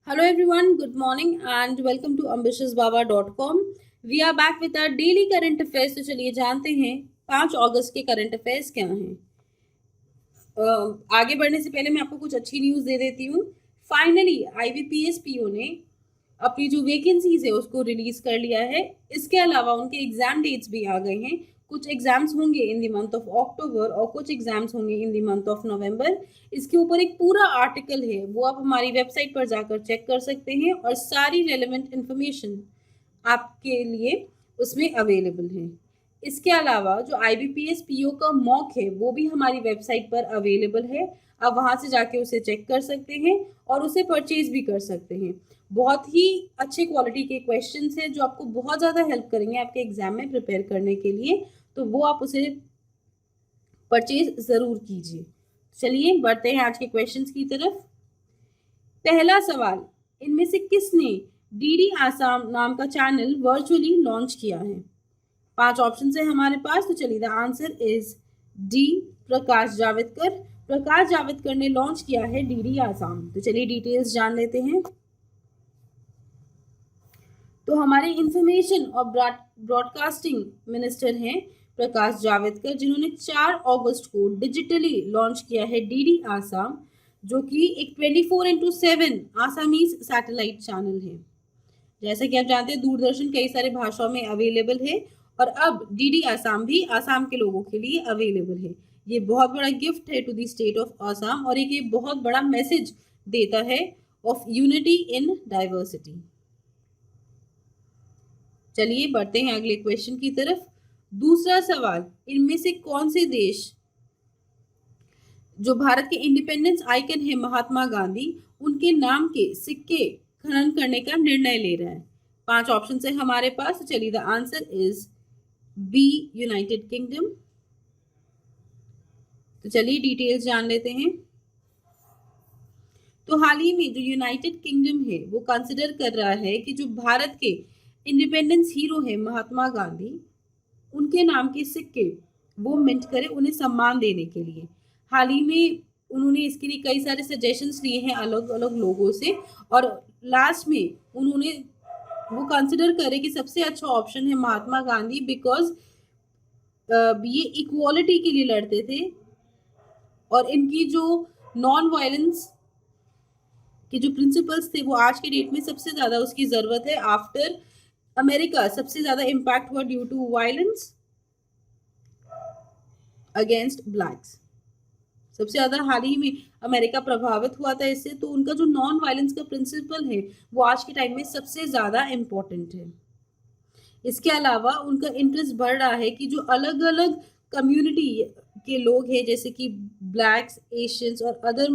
Hello everyone, good morning and welcome to ambitiousbaba.com. We are back with our daily current affairs. तो चलिए जानते हैं 5 अगस्त के current affairs क्या हैं। आगे बढ़ने से पहले मैं आपको कुछ अच्छी न्यूज़ दे देती हूँ। फाइनली IBPS PO ने अपनी जो वैकेंसीज है उसको रिलीज कर लिया है। इसके अलावा उनके एग्जाम डेट्स भी आ गए हैं। कुछ एग्जाम्स होंगे in the month of October और कुछ एग्जाम्स होंगे in the month of November. इसके ऊपर एक पूरा आर्टिकल है, वो आप हमारी वेबसाइट पर जाकर चेक कर सकते हैं और सारी रेलेवेंट इंफॉर्मेशन आपके लिए उसमें अवेलेबल है। इसके अलावा जो IBPS PO का मॉक है वो भी हमारी वेबसाइट पर अवेलेबल है। आप वहां से जाके उसे चेक कर सकते हैं और उसे परचेज भी कर सकते हैं। बहुत ही अच्छे क्वालिटी के क्वेश्चंस हैं जो आपको बहुत ज़्यादा हेल्प करेंगे आपके एग्जाम में प्रिपेयर करने के लिए, तो वो आप उसे परचेज ज़रूर कीजिए। चलिए बढ़ते हैं आज के क्वेश्चंस की तरफ। पहला सवाल, इनमें से किसने DD आसाम नाम का चैनल वर्चुअली लॉन्च किया है? 5 ऑप्शन है हमारे पास, तो चलिए the answer is D, Prakash Javadekar. Prakash Javadekar ने लॉन्च किया है DD आसाम। तो चलिए डिटेल्स जान लेते हैं। तो हमारे इंफॉर्मेशन और ब्रॉडकास्टिंग मिनिस्टर हैं प्रकाश जावड़ेकर, जिन्होंने 4 अगस्त को डिजिटली लॉन्च किया है DD आसाम, जो कि एक 24/7 आसामीज सैटेलाइट चैनल है। जैसा कि आप जानते हैं दूरदर्शन कई सारे भाषाओं में अवेलेबल है और अब DD आसाम भी आसाम के लोगों के लिए अवेलेबल है। ये बहुत बड़ा गिफ्ट है to the state of Assam और एक ये बहुत बड़ा मैसेज देता है ऑफ यूनिटी इन डाइवर्सिटी। चलिए बढ़ते हैं अगले क्वेश्चन की तरफ। दूसरा सवाल, इनमें से कौन से देश जो भारत के इंडिपेंडेंस आइकन है महात्मा गांधी, उनके नाम के सिक्के खनन करने का निर्णय ले रहा है? 5 ऑप्शन है हमारे पास। तो चलिए the answer is B, United Kingdom. तो चलिए डिटेल्स जान लेते हैं। तो हाल ही में जो यूनाइटेड किंगडम है वो कंसिडर कर रहा है कि जो भारत के इंडिपेंडेंस हीरो है महात्मा गांधी, उनके नाम के सिक्के वो मिंट करे उन्हें सम्मान देने के लिए। हाल ही में उन्होंने इसके लिए कई सारे सजेशंस लिए हैं अलग अलग लोगों से और लास्ट में उन्होंने वो कंसिडर करे कि सबसे अच्छा ऑप्शन है महात्मा गांधी, बिकॉज ये इक्वालिटी के लिए लड़ते थे और इनकी जो नॉन वायलेंस के जो प्रिंसिपल्स थे वो आज के डेट में सबसे ज्यादा उसकी जरूरत है। आफ्टर अमेरिका सबसे ज्यादा इम्पैक्ट हुआ due to violence against blacks. सबसे ज्यादा हाल ही में अमेरिका प्रभावित हुआ था इससे, तो उनका जो नॉन वायलेंस का प्रिंसिपल है वो आज के टाइम में सबसे ज्यादा इम्पोर्टेंट है। इसके अलावा उनका इंटरेस्ट बढ़ रहा है कि जो अलग अलग कम्युनिटी के लोग हैं जैसे कि ब्लैक्स, एशियंस और अदर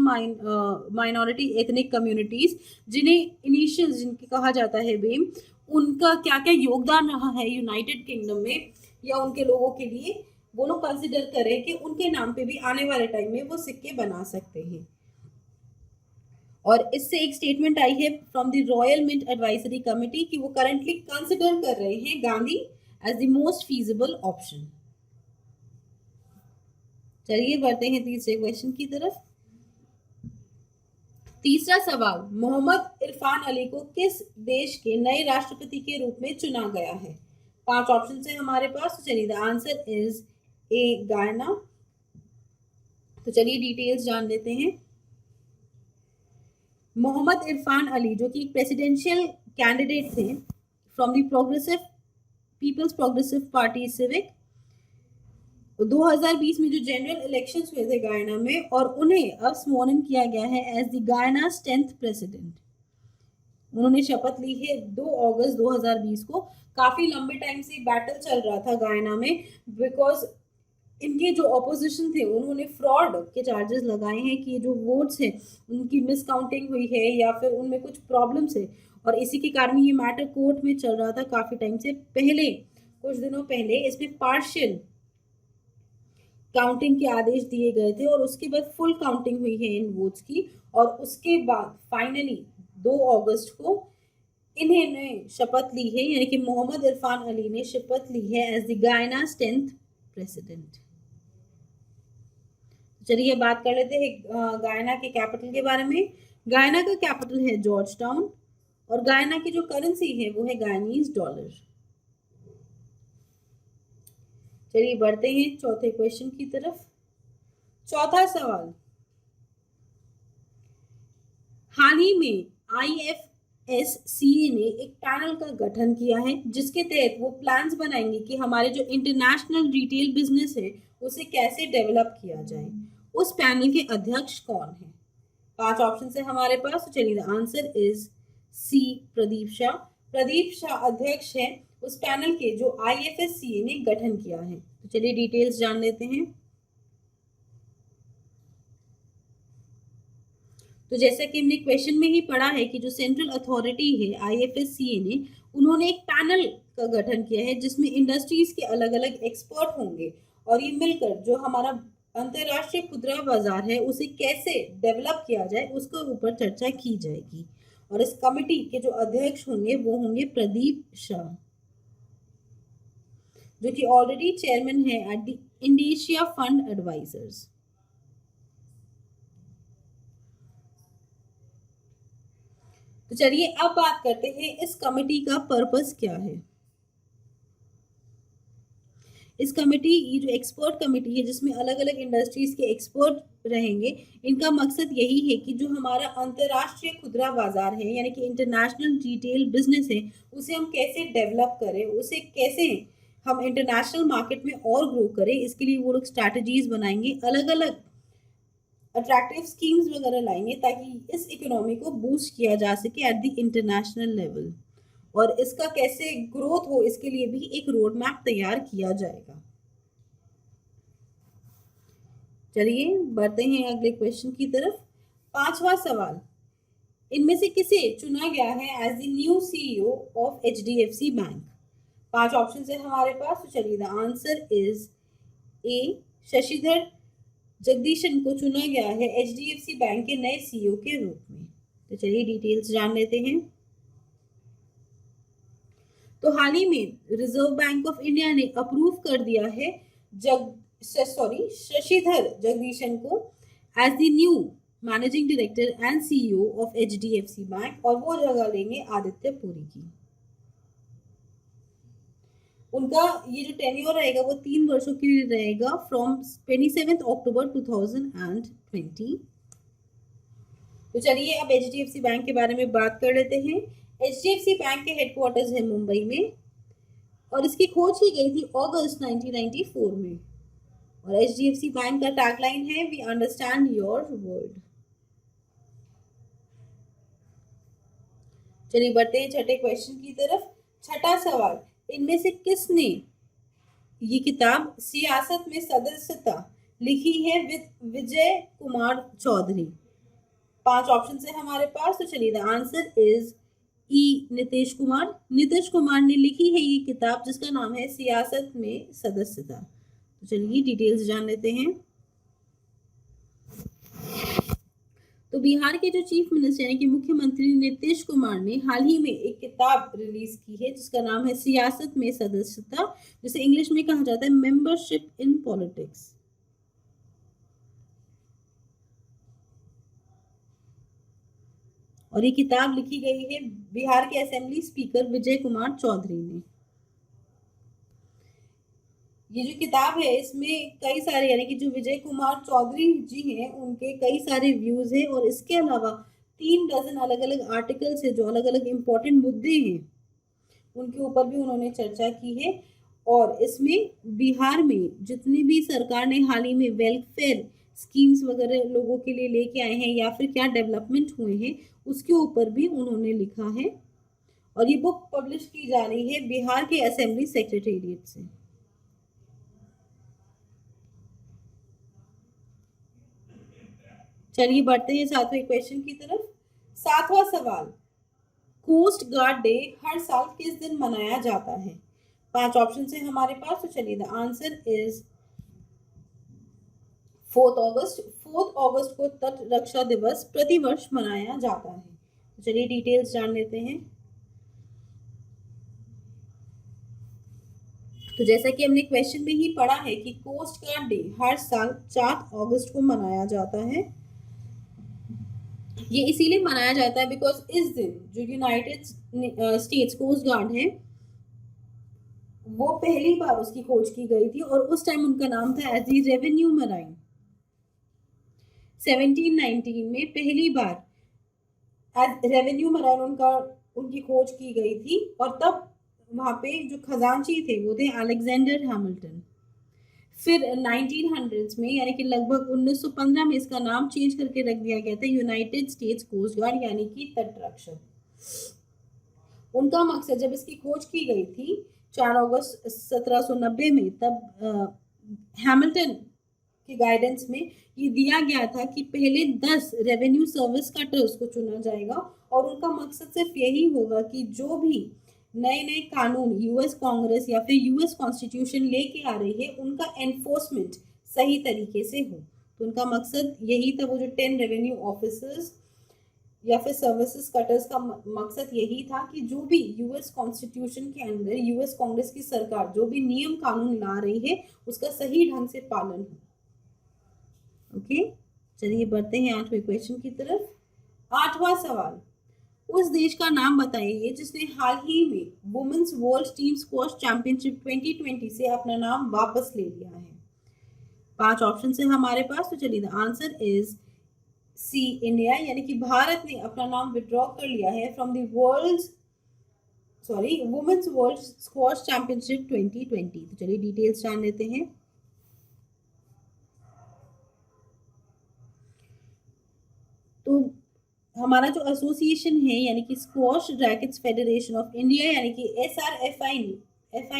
माइनॉरिटी एथनिक कम्युनिटीज, जिन्हें इनिशियल जिनके कहा जाता है बेम, उनका क्या क्या योगदान रहा है यूनाइटेड किंगडम में या उनके लोगों के लिए, वो लोग कंसिडर करें कि उनके नाम पे भी आने वाले टाइम में वो सिक्के बना सकते हैं। और इससे एक स्टेटमेंट आई है from the Royal Mint advisory committee कि वो करंटली कंसिडर कर रहे हैं Gandhi as the most feasible option. चलिए बढ़ते हैं तीसरे क्वेश्चन की तरफ। तीसरा सवाल, मोहम्मद इरफान अली को किस देश के नए राष्ट्रपति के रूप में चुना गया है? 5 ऑप्शन है हमारे पास। तो चलिए द आंसर इज ए, गायना। तो चलिए डिटेल्स जान लेते हैं। मोहम्मद इरफान अली जो कि एक प्रेसिडेंशियल कैंडिडेट थे from the progressive people's progressive party civic, 2020 में जो जनरल इलेक्शंस हुए थे गायना में, और उन्हें अब स्वर्न इन किया गया है एज द गायना's 10th प्रेसिडेंट। उन्होंने शपथ ली है 2 अगस्त 2020 को। काफी लंबे टाइम से बैटल चल रहा था गायना में, बिकॉज इनके जो ऑपोजिशन थे उन्होंने फ्रॉड के चार्जेस लगाए हैं कि जो वोट्स हैं उनकी मिसकाउंटिंग हुई है या फिर उनमें कुछ प्रॉब्लम्स है, और इसी के कारण ये मैटर कोर्ट में चल रहा था काफी टाइम से। पहले कुछ दिनों पहले इसमें पार्शियल काउंटिंग के आदेश दिए गए थे और उसके बाद फुल काउंटिंग हुई है इन वोट्स की, और उसके बाद फाइनली 2 अगस्त को इन्होंने शपथ ली है, यानी कि मोहम्मद इरफान अली ने शपथ ली है एज द गायना's 10th प्रेसिडेंट। चलिए बात कर लेते हैं गायना के कैपिटल के बारे में। गायना का कैपिटल है जॉर्ज टाउन और गायना की जो करेंसी है वो है गायनीज डॉलर। चलिए बढ़ते हैं चौथे क्वेश्चन की तरफ। चौथा सवाल, हाल ही में IFSCA ने एक पैनल का गठन किया है जिसके तहत वो प्लान्स बनाएंगे कि हमारे जो इंटरनेशनल रिटेल बिजनेस है उसे कैसे डेवलप किया जाए। उस पैनल के अध्यक्ष कौन है? 5 ऑप्शन है हमारे पास, तो चलिए answer is C, Pradeep Shah. Pradeep Shah अध्यक्ष है उस पैनल के जो IFSCA ने गठन किया है। तो चलिए डिटेल्स जान लेते हैं। तो जैसा कि हमने क्वेश्चन में ही पढ़ा है कि जो सेंट्रल अथॉरिटी है IFSCA ने, उन्होंने एक पैनल का गठन किया है जिसमें इंडस्ट्रीज के अलग अलग एक्सपर्ट होंगे और ये मिलकर जो हमारा अंतरराष्ट्रीय खुदरा बाजार है उसे कैसे डेवलप किया जाए उसके ऊपर चर्चा की जाएगी। और इस कमेटी के जो अध्यक्ष होंगे वो होंगे प्रदीप शाह, जो कि ऑलरेडी चेयरमैन है at the Indonesia fund advisors. तो चलिए अब बात करते हैं इस कमेटी का पर्पस क्या है। इस कमेटी, ये जो एक्सपर्ट कमेटी है जिसमें अलग अलग इंडस्ट्रीज के एक्सपर्ट रहेंगे, इनका मकसद यही है कि जो हमारा अंतरराष्ट्रीय खुदरा बाजार है यानी कि इंटरनेशनल रिटेल बिजनेस है उसे हम कैसे डेवलप करें, उसे कैसे हम इंटरनेशनल मार्केट में और ग्रो करें, इसके लिए वो लोग स्ट्रैटेजीज बनाएंगे, अलग अलग अट्रैक्टिव स्कीम्स वगैरह लाएंगे ताकि इस इकोनॉमी को बूस्ट किया जा सके एट द इंटरनेशनल लेवल। और इसका कैसे ग्रोथ हो इसके लिए भी एक रोड मैप तैयार किया जाएगा। चलिए बढ़ते हैं अगले क्वेश्चन की तरफ। 5वां सवाल, इनमें से किसे चुना गया है as the new CEO of HDFC bank? 5 option है हमारे पास, तो चलिए the answer is A, Shashidhar Jagdishan को चुना गया है HDFC बैंक के नए CEO के रूप में। तो चलिए डिटेल्स जान लेते हैं। तो हाल ही में रिजर्व बैंक ऑफ इंडिया ने अप्रूव कर दिया है शशिधर जगदीशन को as the new managing director and CEO of HDFC bank, और वो जगह लेंगे आदित्य पुरी की। उनका ये जो टेन्योर रहेगा वो 3 वर्षों के लिए रहेगा फ्रॉम 27 अक्टूबर 2020। तो चलिए अब HDFC बैंक के बारे में बात कर लेते हैं। HDFC बैंक के हेडक्वार्टर्स है मुंबई में और इसकी खोज की गई थी अगस्त 1994 में। और HDFC बैंक का टैगलाइन है वी अंडरस्टैंड योर वर्ल्ड। चलिए बढ़ते हैं छठे क्वेश्चन की तरफ। छठा सवाल, इनमें से किसने ये किताब सियासत में सदस्यता लिखी है विजय कुमार चौधरी? 5 ऑप्शन है हमारे पास, तो चलिए द आंसर इज ई, नीतीश कुमार। नीतीश कुमार ने लिखी है ये किताब जिसका नाम है सियासत में सदस्यता। तो चलिए डिटेल्स जान लेते हैं। तो बिहार के जो चीफ मिनिस्टर यानी कि मुख्यमंत्री नीतीश कुमार ने हाल ही में एक किताब रिलीज की है जिसका नाम है सियासत में सदस्यता, जिसे इंग्लिश में कहा जाता है मेंबरशिप इन पॉलिटिक्स। और ये किताब लिखी गई है बिहार के असेंबली स्पीकर विजय कुमार चौधरी ने। ये जो किताब है इसमें कई सारे यानी कि जो विजय कुमार चौधरी जी हैं उनके कई सारे व्यूज हैं और इसके अलावा 3 डजन अलग अलग आर्टिकल्स है जो अलग अलग इंपॉर्टेंट मुद्दे हैं उनके ऊपर भी उन्होंने चर्चा की है। और इसमें बिहार में जितनी भी सरकार ने हाल ही में वेलफेयर स्कीम्स वगैरह लोगों के लिए लेके आए हैं या फिर क्या डेवलपमेंट हुए हैं उसके ऊपर भी उन्होंने लिखा है। और ये बुक पब्लिश की जा रही है बिहार के असेंबली सेक्रेटेरिएट से। चलिए बढ़ते हैं 7वें क्वेश्चन की तरफ। 7वां सवाल, कोस्ट गार्ड डे हर साल किस दिन मनाया जाता है? 5 ऑप्शन है हमारे पास, तो चलिए द आंसर इज 4 अगस्त। 4 अगस्त को तट रक्षा दिवस प्रतिवर्ष मनाया जाता है। तो चलिए डिटेल्स जान लेते हैं। तो जैसा कि हमने क्वेश्चन में ही पढ़ा है कि कोस्ट गार्ड डे हर साल 4 अगस्त को मनाया जाता है। ये इसीलिए मनाया जाता है बिकॉज इस दिन जो यूनाइटेड स्टेट्स कोस्ट गार्ड है वो पहली बार उसकी खोज की गई थी और उस टाइम उनका नाम था एज दी रेवेन्यू मराइन। 1719 में पहली बार एज रेवेन्यू मराइन उनकी खोज की गई थी और तब वहां पे जो खजांची थे वो थे अलेक्जेंडर हैमिल्टन। फिर 1900s में यानी कि लगभग 1915 में इसका नाम चेंज करके रख दिया गया था यूनाइटेड स्टेट्स कोस्ट गार्ड यानी कि तटरक्षक। उनका मकसद जब इसकी खोज की गई थी 4 अगस्त 1790 में, तब हैमिल्टन के गाइडेंस में ये दिया गया था कि पहले 10 रेवेन्यू सर्विस कटर्स को चुना जाएगा और उनका मकसद सिर्फ यही होगा कि जो भी नए नए कानून यूएस कांग्रेस या फिर यूएस कॉन्स्टिट्यूशन लेके आ रही है उनका एनफोर्समेंट सही तरीके से हो। तो उनका मकसद यही था। वो जो 10 रेवेन्यू ऑफिसर्स या फिर सर्विसेज कटर्स का मकसद यही था कि जो भी यूएस कॉन्स्टिट्यूशन के अंदर यूएस कांग्रेस की सरकार जो भी नियम कानून ला रही है उसका सही ढंग से पालन हो। ओके, चलिए बढ़ते हैं 8वें क्वेश्चन की तरफ। 8वां सवाल, उस देश का नाम बताइए जिसने हाल ही में women's world team squash championship 2020 से अपना नाम वापस ले लिया है। 5 ऑप्शन है हमारे पास, तो चलिए the answer is C India, यानी कि भारत ने अपना नाम विड्रॉ कर लिया है from the women's world squash championship 2020। तो चलिए डिटेल्स जान लेते हैं। तो हमारा जो एसोसिएशन है यानी कि squash rackets federation of India यानी कि एसआरएफआई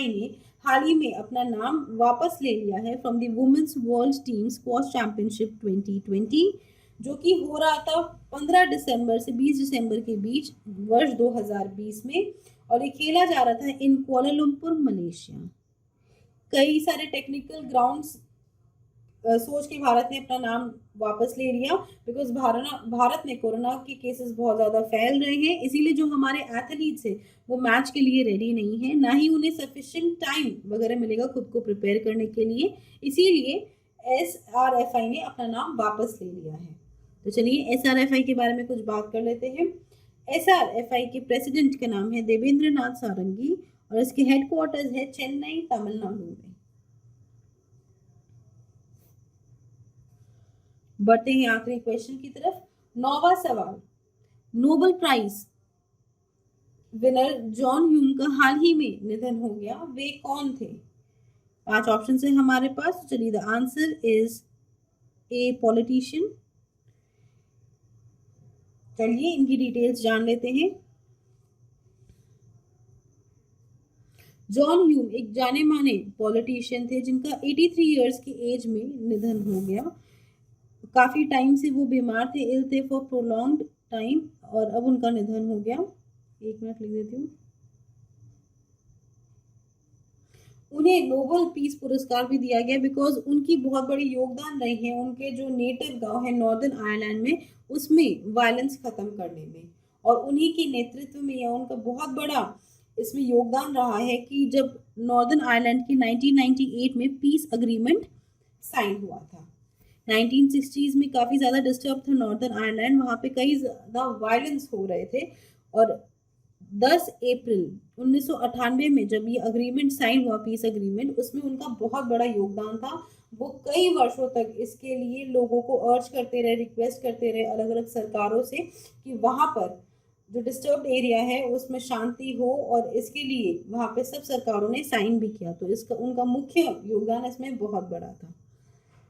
ने हाल ही में अपना नाम वापस ले लिया है from the women's world team squash championship 2020, जो कि हो रहा था 15 दिसंबर से 20 दिसंबर के बीच वर्ष 2020 में और ये खेला जा रहा था इन कुआलालंपुर मलेशिया। कई सारे टेक्निकल ग्राउंड्स सोच के भारत ने अपना नाम वापस ले लिया बिकॉज भारत में कोरोना के केसेस बहुत ज़्यादा फैल रहे हैं, इसीलिए जो हमारे एथलीट्स हैं वो मैच के लिए रेडी नहीं है, ना ही उन्हें सफिशिएंट टाइम वगैरह मिलेगा खुद को प्रिपेयर करने के लिए, इसीलिए एसआरएफआई ने अपना नाम वापस ले लिया है। तो चलिए एसआरएफआई के बारे में कुछ बात कर लेते हैं। एसआरएफआई के प्रेसिडेंट का नाम है देवेंद्र नाथ सारंगी और इसके हेडक्वार्टर्स है चेन्नई तमिलनाडु में। बढ़ते हैं आखिरी क्वेश्चन की तरफ। 9वां सवाल, Nobel prize winner John Hume का हाल ही में निधन हो गया, वे कौन थे? 5 ऑप्शन है हमारे पास, चलिए the answer is a politician. चलिए इनकी डिटेल्स जान लेते हैं। जॉन ह्यूम एक जाने माने पॉलिटिशियन थे जिनका 83 इयर्स की एज में निधन हो गया। काफ़ी टाइम से वो बीमार थे, इल थे फॉर प्रोलॉन्ग्ड टाइम और अब उनका निधन हो गया। 1 मिनट लिख देती हूँ। उन्हें नोबेल पीस पुरस्कार भी दिया गया बिकॉज उनकी बहुत बड़ी योगदान रही है उनके जो नेटिव गांव है नॉर्दर्न आयरलैंड में उसमें वायलेंस खत्म करने में, और उन्हीं के नेतृत्व में या उनका बहुत बड़ा इसमें योगदान रहा है कि जब नॉर्दर्न आयरलैंड की 1998 में पीस अग्रीमेंट साइन हुआ था। 1960s में काफ़ी ज़्यादा डिस्टर्ब था नॉर्दर्न आयरलैंड, वहाँ पे कई ज़्यादा वायलेंस हो रहे थे और 10 अप्रैल 1998 में जब ये अग्रीमेंट साइन हुआ पीस अग्रीमेंट, उसमें उनका बहुत बड़ा योगदान था। वो कई वर्षों तक इसके लिए लोगों को अर्ज करते रहे, रिक्वेस्ट करते रहे अलग अलग सरकारों से कि वहाँ पर जो डिस्टर्ब्ड एरिया है उसमें शांति हो, और इसके लिए वहाँ पे सब सरकारों ने साइन भी किया। तो इसका उनका मुख्य योगदान इसमें बहुत बड़ा था।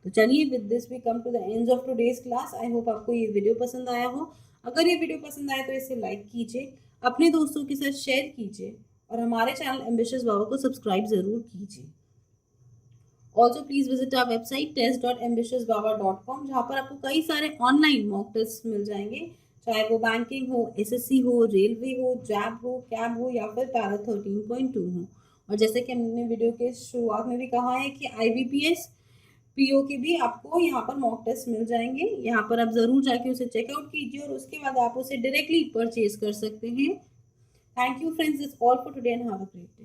तो चलिए with this we come to the end of today's class. I hope आपको ये वीडियो पसंद आया हो। अगर ये वीडियो पसंद आए तो इसे लाइक कीजिए, अपने दोस्तों के साथ शेयर कीजिए और हमारे चैनल एम्बिशियस बाबा को सब्सक्राइब जरूर कीजिए। Also please visit our website test.ambitiousbaba.com जहाँ पर आपको कई सारे ऑनलाइन मॉक टेस्ट मिल जाएंगे, चाहे वो बैंकिंग हो, एसएससी हो, रेलवे हो, जैब हो, कैब हो या फिर पैरा 13.2 हो। और जैसे कि हमने वीडियो के शुरुआत में भी कहा है कि IBPS PO के भी आपको यहाँ पर मॉक टेस्ट मिल जाएंगे, यहाँ पर आप ज़रूर जाके उसे चेकआउट कीजिए और उसके बाद आप उसे डायरेक्टली परचेज कर सकते हैं। Thank you friends, this all for today and have a great day.